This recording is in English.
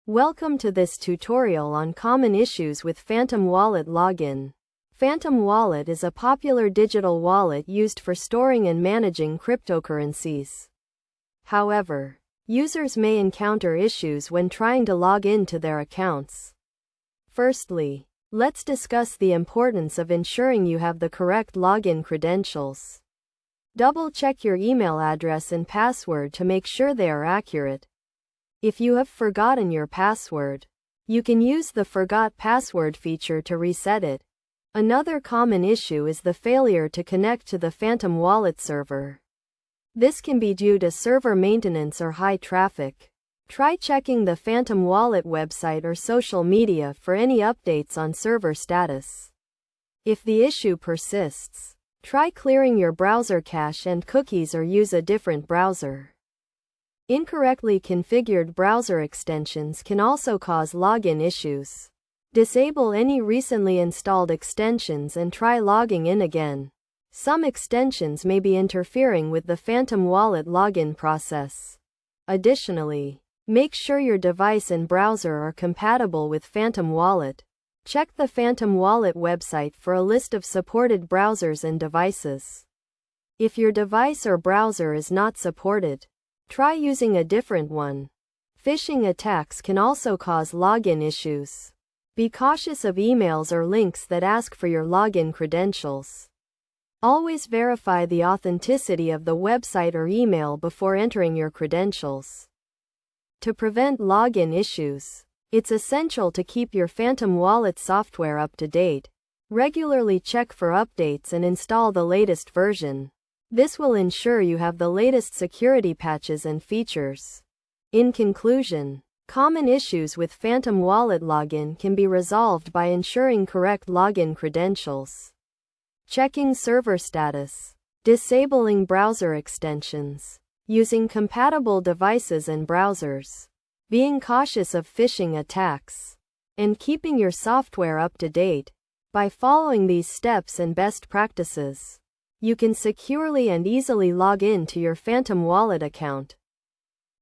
Welcome to this tutorial on common issues with Phantom Wallet login. Phantom Wallet is a popular digital wallet used for storing and managing cryptocurrencies. However, users may encounter issues when trying to log into their accounts. Firstly, let's discuss the importance of ensuring you have the correct login credentials. Double-check your email address and password to make sure they are accurate. If you have forgotten your password, you can use the Forgot Password feature to reset it. Another common issue is the failure to connect to the Phantom Wallet server. This can be due to server maintenance or high traffic. Try checking the Phantom Wallet website or social media for any updates on server status. If the issue persists, try clearing your browser cache and cookies or use a different browser. Incorrectly configured browser extensions can also cause login issues. Disable any recently installed extensions and try logging in again. Some extensions may be interfering with the Phantom Wallet login process. Additionally, make sure your device and browser are compatible with Phantom Wallet. Check the Phantom Wallet website for a list of supported browsers and devices. If your device or browser is not supported, try using a different one. Phishing attacks can also cause login issues. Be cautious of emails or links that ask for your login credentials. Always verify the authenticity of the website or email before entering your credentials. To prevent login issues, it's essential to keep your Phantom Wallet software up to date. Regularly check for updates and install the latest version. This will ensure you have the latest security patches and features. In conclusion, common issues with Phantom Wallet login can be resolved by ensuring correct login credentials, checking server status, disabling browser extensions, using compatible devices and browsers, being cautious of phishing attacks, and keeping your software up to date. By following these steps and best practices, you can securely and easily log in to your Phantom Wallet account.